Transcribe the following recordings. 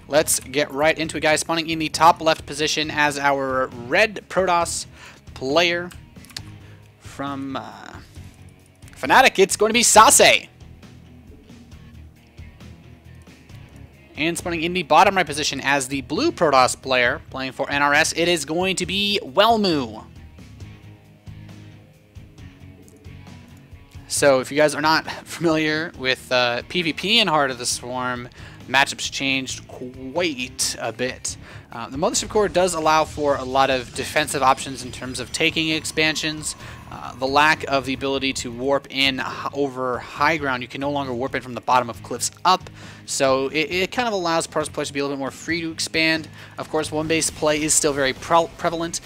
let's get right into it, guys. Spawning in the top left position as our red Protoss player from Fnatic. It's going to be SaSe. And spawning in the bottom right position as the blue Protoss player playing for NRS, it is going to be Welmu. So if you guys are not familiar with PvP in Heart of the Swarm, matchups changed quite a bit. The Mothership Core does allow for a lot of defensive options in terms of taking expansions. The lack of the ability to warp in over high ground, you can no longer warp in from the bottom of cliffs up, so it kind of allows Protoss players to be a little bit more free to expand. Of course, one-base play is still very prevalent.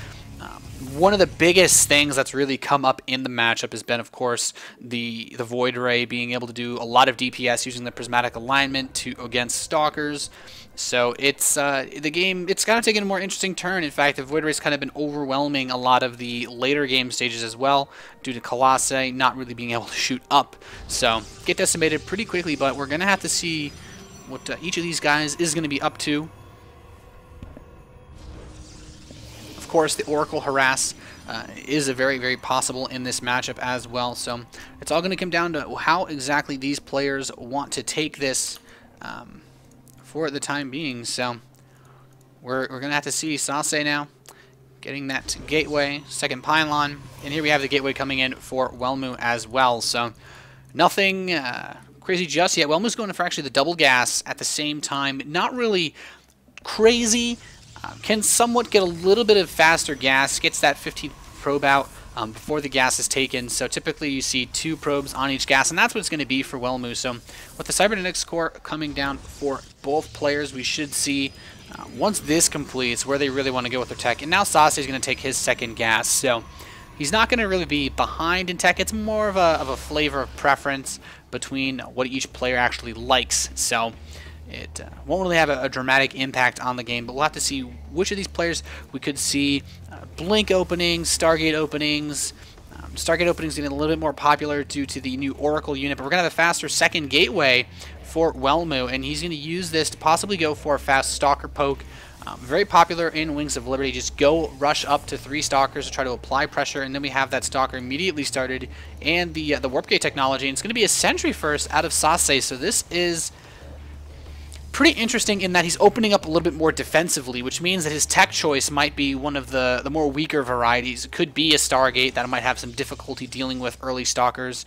One of the biggest things that's really come up in the matchup has been, of course, the Void Ray being able to do a lot of DPS using the prismatic alignment against Stalkers. So it's the game. It's kind of taken a more interesting turn. In fact, the Void Ray's kind of been overwhelming a lot of the later game stages as well, due to Colossi not really being able to shoot up. So get decimated pretty quickly. But we're gonna have to see what each of these guys is going to be up to. Of course, the Oracle Harass is a very possible in this matchup as well. So it's all going to come down to how exactly these players want to take this for the time being. So we're going to have to see SaSe now getting that gateway, second pylon, and here we have the gateway coming in for Welmu as well. So nothing crazy just yet. Welmu's going for actually the double gas at the same time. Not really crazy. Can somewhat get a little bit of faster gas, gets that 15th probe out before the gas is taken. So typically you see 2 probes on each gas, and that's what it's going to be for Welmu. So with the Cybernetics core coming down for both players, we should see once this completes where they really want to go with their tech. And now SaSe is going to take his second gas, so he's not going to really be behind in tech. It's more of a flavor of preference between what each player actually likes. So it won't really have a dramatic impact on the game, but we'll have to see which of these players we could see Blink openings, Stargate openings. Stargate openings getting a little bit more popular due to the new Oracle unit, but we're going to have a faster second gateway for Welmu, and he's going to use this to possibly go for a fast Stalker poke. Very popular in Wings of Liberty. Just go rush up to 3 Stalkers to try to apply pressure, and then we have that Stalker immediately started, and the Warp Gate technology, and it's going to be a Sentry first out of SaSe, so this is pretty interesting in that he's opening up a little bit more defensively, which means that his tech choice might be one of the more weaker varieties. It could be a Stargate that might have some difficulty dealing with early Stalkers,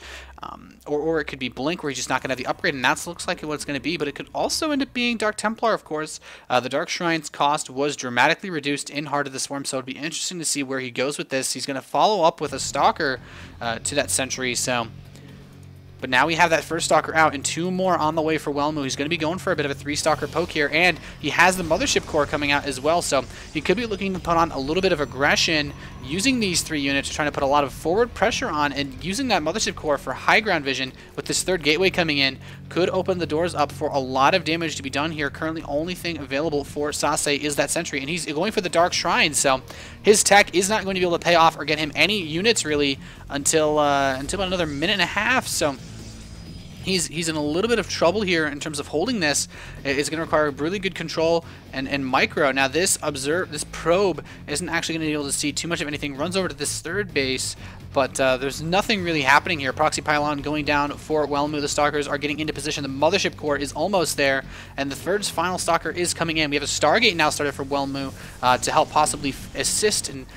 or it could be Blink where he's just not going to have the upgrade, and that looks like what it's going to be, but it could also end up being Dark Templar, of course. The Dark Shrine's cost was dramatically reduced in Heart of the Swarm, so it'd be interesting to see where he goes with this. He's going to follow up with a Stalker to that Sentry, so... But now we have that first Stalker out and 2 more on the way for Welmu. He's going to be going for a bit of a 3 Stalker poke here, and he has the Mothership Core coming out as well, so he could be looking to put on a little bit of aggression using these 3 units, trying to put a lot of forward pressure on, and using that Mothership Core for high ground vision with this 3rd gateway coming in could open the doors up for a lot of damage to be done here. Currently, only thing available for SaSe is that Sentry, and he's going for the Dark Shrine, so his tech is not going to be able to pay off or get him any units really until about another minute and a half, so he's in a little bit of trouble here in terms of holding this. It's going to require really good control and micro. Now this probe isn't actually going to be able to see too much of anything. Runs over to this 3rd base, but there's nothing really happening here. Proxy Pylon going down for Welmu. The Stalkers are getting into position. The Mothership Core is almost there, and the 3rd final Stalker is coming in. We have a Stargate now started for Welmu to help possibly assist in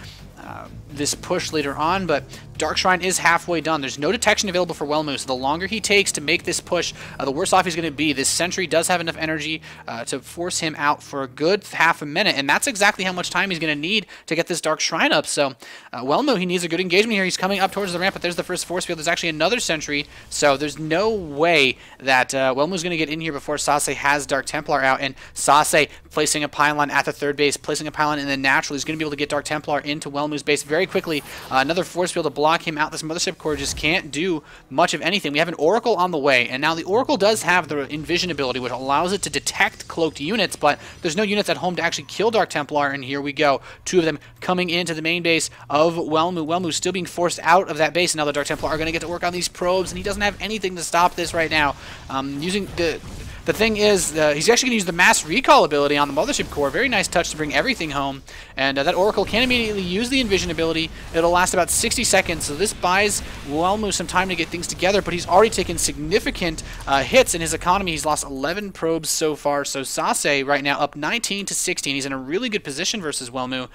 this push later on, but Dark Shrine is halfway done. There's no detection available for Welmu, so the longer he takes to make this push, the worse off he's going to be. This Sentry does have enough energy to force him out for a good half a minute, and that's exactly how much time he's going to need to get this Dark Shrine up. So Welmu, he needs a good engagement here. He's coming up towards the ramp, but there's the first force field. There's actually another Sentry, so there's no way that Welmu's going to get in here before SaSe has Dark Templar out, and SaSe placing a pylon at the 3rd base, placing a pylon, and then naturally he's going to be able to get Dark Templar into Welmu's base very quickly. Another force field to block him out. This Mothership Core just can't do much of anything. We have an Oracle on the way, and now the Oracle does have the Envision ability, which allows it to detect cloaked units, but there's no units at home to actually kill Dark Templar, and here we go. 2 of them coming into the main base of Welmu. Welmu still being forced out of that base, and now the Dark Templar are going to get to work on these probes, and he doesn't have anything to stop this right now. Using the The thing is, he's actually going to use the mass recall ability on the Mothership Core. Very nice touch to bring everything home. And that Oracle can immediately use the Envision ability. It'll last about 60 seconds, so this buys Welmu some time to get things together, but he's already taken significant hits in his economy. He's lost 11 probes so far, so SaSe right now up 19 to 16. He's in a really good position versus Welmu.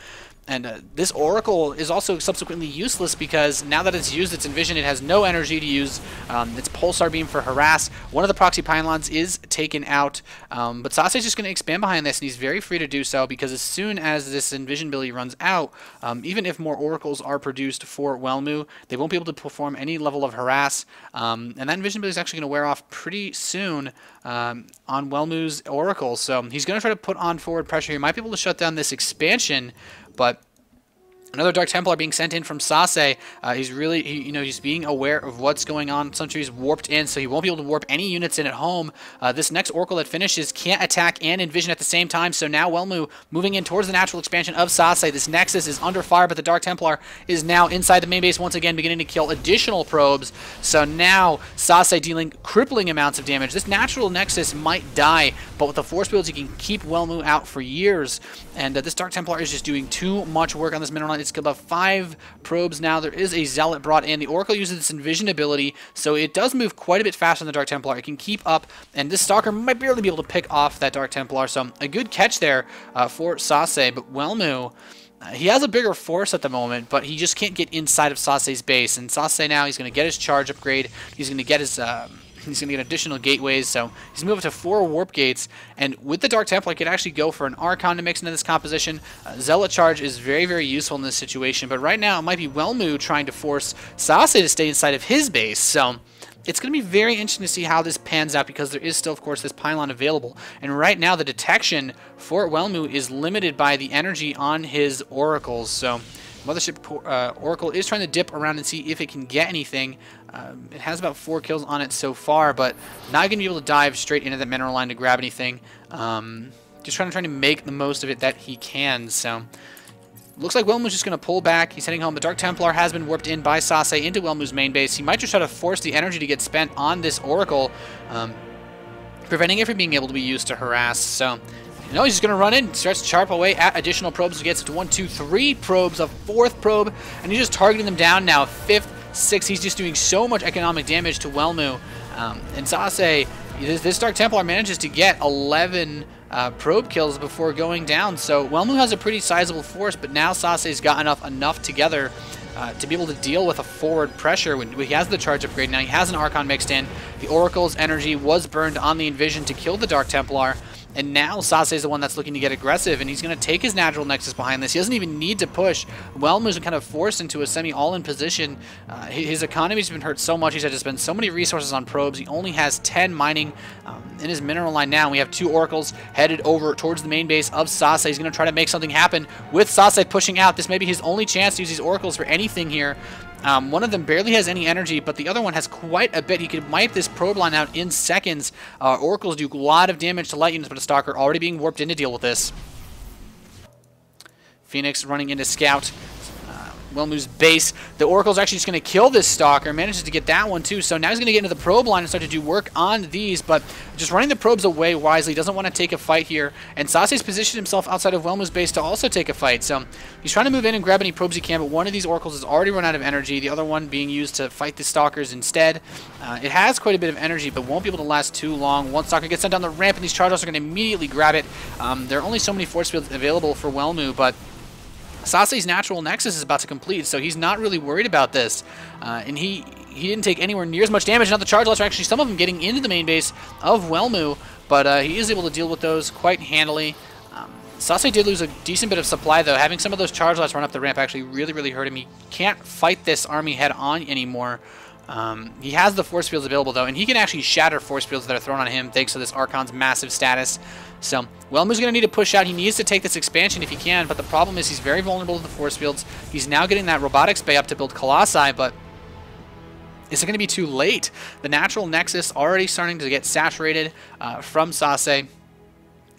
And this Oracle is also subsequently useless because now that it's used its Envision, it has no energy to use its Pulsar Beam for Harass. One of the proxy pylons is taken out, but SaSe is just going to expand behind this, and he's very free to do so because as soon as this Envision ability runs out, even if more Oracles are produced for Welmu, they won't be able to perform any level of Harass, and that Envision ability is actually going to wear off pretty soon on Welmu's Oracle. So he's going to try to put on forward pressure. He might be able to shut down this expansion, but another Dark Templar being sent in from SaSe. He's really, he's being aware of what's going on. Sentry's warped in, so he won't be able to warp any units in at home. This next Oracle that finishes can't attack and Envision at the same time, so now Welmu moving in towards the natural expansion of SaSe. This Nexus is under fire, but the Dark Templar is now inside the main base once again, beginning to kill additional probes. So now SaSe dealing crippling amounts of damage. This natural Nexus might die, but with the force fields, he can keep Welmu out for years. And this Dark Templar is just doing too much work on this mineral line. It's killed about 5 probes now. There is a Zealot brought in. The Oracle uses its Envision ability, so it does move quite a bit faster than the Dark Templar. It can keep up, and this Stalker might barely be able to pick off that Dark Templar. So a good catch there for SaSe, but Welmu, he has a bigger force at the moment, but he just can't get inside of SaSe's base. And SaSe now, he's going to get his charge upgrade. He's going to get his... he's going to get additional gateways, so he's moving to 4 warp gates, and with the Dark Templar, he could actually go for an Archon to mix into this composition. Zealot Charge is very, very useful in this situation, but right now it might be Welmu trying to force SaSe to stay inside of his base, so it's going to be very interesting to see how this pans out because there is still, of course, this pylon available, and right now the detection for Welmu is limited by the energy on his Oracles, so Mothership Oracle is trying to dip around and see if it can get anything. It has about 4 kills on it so far, but not going to be able to dive straight into that mineral line to grab anything. Just trying to make the most of it that he can. So looks like Welmu's just going to pull back. He's heading home. The Dark Templar has been warped in by SaSe into Welmu's main base. He might just try to force the energy to get spent on this Oracle, preventing it from being able to be used to harass. So no, he's just going to run in, starts to chop away at additional probes. He gets up to 1, 2, 3 probes, a 4th probe, and he's just targeting them down now. 5th, 6th, he's just doing so much economic damage to Welmu. And SaSe, this Dark Templar manages to get 11 probe kills before going down. So Welmu has a pretty sizable force, but now SaSe's got enough together to be able to deal with a forward pressure. When he has the charge upgrade now, he has an Archon mixed in. The Oracle's energy was burned on the Envision to kill the Dark Templar. And now SaSe is the one that's looking to get aggressive, and he's going to take his natural Nexus behind this. He doesn't even need to push. Welmu's kind of forced into a semi-all-in position. His economy's been hurt so much. He's had to spend so many resources on probes. He only has 10 mining in his mineral line now. We have 2 Oracles headed over towards the main base of SaSe. He's going to try to make something happen with SaSe pushing out. This may be his only chance to use these Oracles for anything here. One of them barely has any energy, but the other one has quite a bit. He could wipe this probe line out in seconds. Oracles do a lot of damage to light units, but a Stalker already being warped in to deal with this. Phoenix running into Scout. Welmu's base. The Oracle's actually just going to kill this Stalker. Manages to get that one too. So now he's going to get into the probe line and start to do work on these, but just running the probes away wisely. Doesn't want to take a fight here. And SaSe's positioned himself outside of Welmu's base to also take a fight. So he's trying to move in and grab any probes he can, but one of these Oracles has already run out of energy. The other one being used to fight the Stalkers instead. It has quite a bit of energy, but won't be able to last too long. One Stalker gets sent down the ramp, and these Chargers are going to immediately grab it. There are only so many force fields available for Welmu, but SaSe's natural Nexus is about to complete, so he's not really worried about this. And he didn't take anywhere near as much damage. Now the Charge Lots are actually some of them getting into the main base of Welmu, but he is able to deal with those quite handily. SaSe did lose a decent bit of supply, though. Having some of those Charge Lots run up the ramp actually really, really hurt him. He can't fight this army head-on anymore. He has the force fields available, though, and he can actually shatter force fields that are thrown on him thanks to this Archon's massive status. So Welmu's going to need to push out. He needs to take this expansion if he can, but the problem is he's very vulnerable to the force fields. He's now getting that robotics bay up to build Colossi, but is it going to be too late? The natural Nexus already starting to get saturated from SaSe.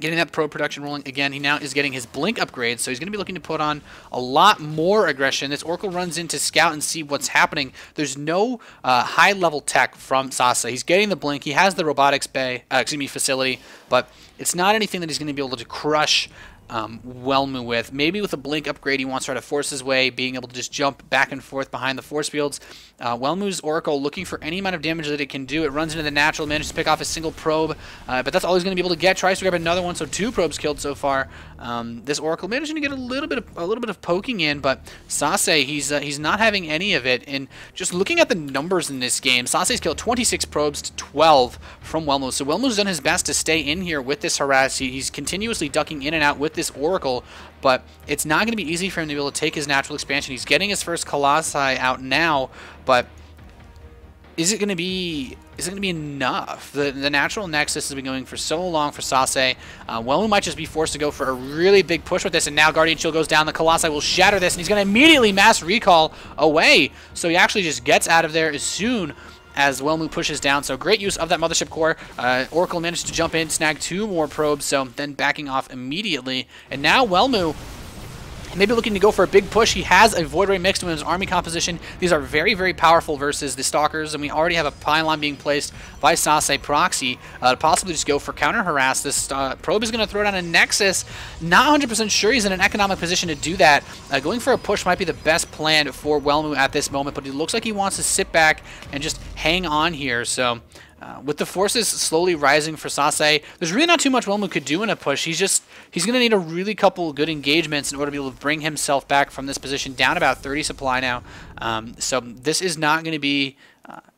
getting that probe production rolling again. He now is getting his blink upgrade, so he's going to be looking to put on a lot more aggression. This Oracle runs in to scout and see what's happening. There's no high-level tech from SaSe. He's getting the blink. He has the robotics facility, but it's not anything that he's going to be able to crush Welmu with. Maybe with a blink upgrade, he wants to try to force his way, being able to just jump back and forth behind the force fields. Welmu's Oracle looking for any amount of damage that it can do. It runs into the natural, manages to pick off a single probe, but that's all he's going to be able to get. Tries to grab another one, so 2 probes killed so far. This Oracle managing to get a little bit of poking in, but SaSe, he's not having any of it. And just looking at the numbers in this game, SaSe's killed 26 probes to 12 from Welmu. So Welmu's done his best to stay in here with this harass. He's continuously ducking in and out with this Oracle, but it's not going to be easy for him to be able to take his natural expansion. He's getting his first Colossi out now, but is it going to be enough? The natural nexus has been going for so long for SaSe. Welmu might just be forced to go for a really big push with this, and now Guardian Shield goes down. The Colossi will shatter this, and he's going to immediately mass recall away. So he actually just gets out of there as soon as Welmu pushes down. So great use of that Mothership Core. Oracle managed to jump in, snag 2 more probes, so then backing off immediately. And now Welmu maybe looking to go for a big push. He has a Void Ray mixed with his army composition. These are very, very powerful versus the Stalkers, and we already have a pylon being placed by SaSe Proxy to possibly just go for counter harass. This probe is going to throw down a Nexus. Not 100% sure he's in an economic position to do that. Going for a push might be the best plan for Welmu at this moment, but it looks like he wants to sit back and just hang on here. So with the forces slowly rising for SaSe, there's really not too much Welmu could do in a push. He's going to need a really couple good engagements in order to be able to bring himself back from this position, down about 30 supply now. So this is not going to be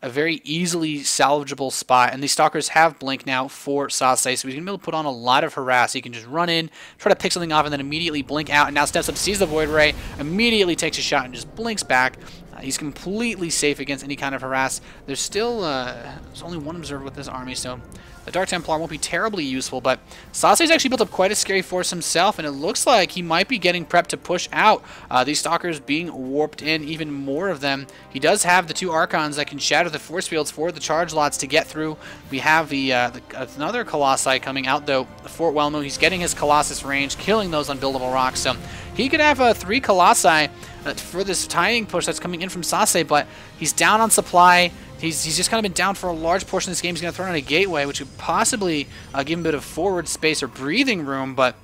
a very easily salvageable spot, and these Stalkers have blink now for SaSe, so he's going to be able to put on a lot of harass. He can just run in, try to pick something off, and then immediately blink out, and now steps up, sees the Void Ray, immediately takes a shot, and just blinks back. He's completely safe against any kind of harass. There's still there's only 1 observer with this army, so the Dark Templar won't be terribly useful, but SaSe's actually built up quite a scary force himself, and it looks like he might be getting prepped to push out. These Stalkers being warped in, even more of them. He does have the 2 Archons that can shatter the force fields for the charge lots to get through. We have another Colossi coming out, though, for Welmu. He's getting his Colossus range, killing those unbuildable rocks, so he could have 3 Colossi for this tying push that's coming in from SaSe, but he's down on supply. He's just kind of been down for a large portion of this game. He's going to throw in a gateway, which could possibly give him a bit of forward space or breathing room, but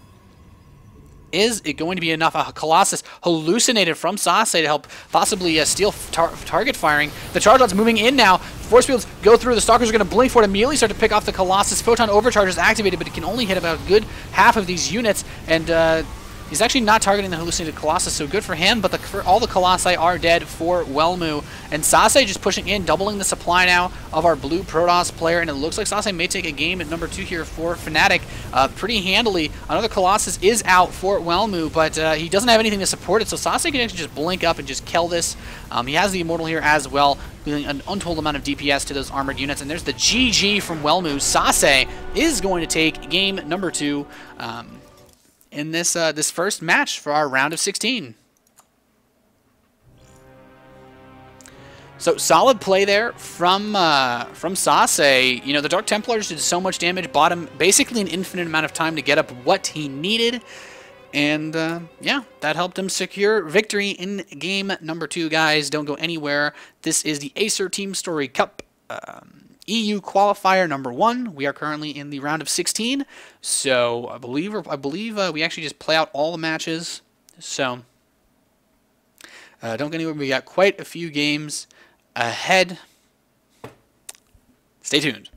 is it going to be enough? A Colossus hallucinated from SaSe to help possibly steal target firing. The charge lots moving in now. Force fields go through. The Stalkers are going to blink for it, immediately start to pick off the Colossus. Photon Overcharge is activated, but it can only hit about a good half of these units, and he's actually not targeting the hallucinated Colossus, so good for him, but all the Colossi are dead for Welmu. And SaSe just pushing in, doubling the supply now of our blue Protoss player, and it looks like SaSe may take a game at number 2 here for Fnatic pretty handily. Another Colossus is out for Welmu, but he doesn't have anything to support it, so SaSe can actually just blink up and just kill this. He has the Immortal here as well, dealing an untold amount of DPS to those armored units, and there's the GG from Welmu. SaSe is going to take game number 2. In this this first match for our round of 16. So solid play there from SaSe. You know, the Dark Templars did so much damage, bought him basically an infinite amount of time to get up what he needed, and yeah, that helped him secure victory in game number 2. Guys, don't go anywhere. This is the Acer Teamstory Cup. EU qualifier number 1. We are currently in the round of 16, so I believe we actually just play out all the matches. So don't go anywhere. We got quite a few games ahead. Stay tuned.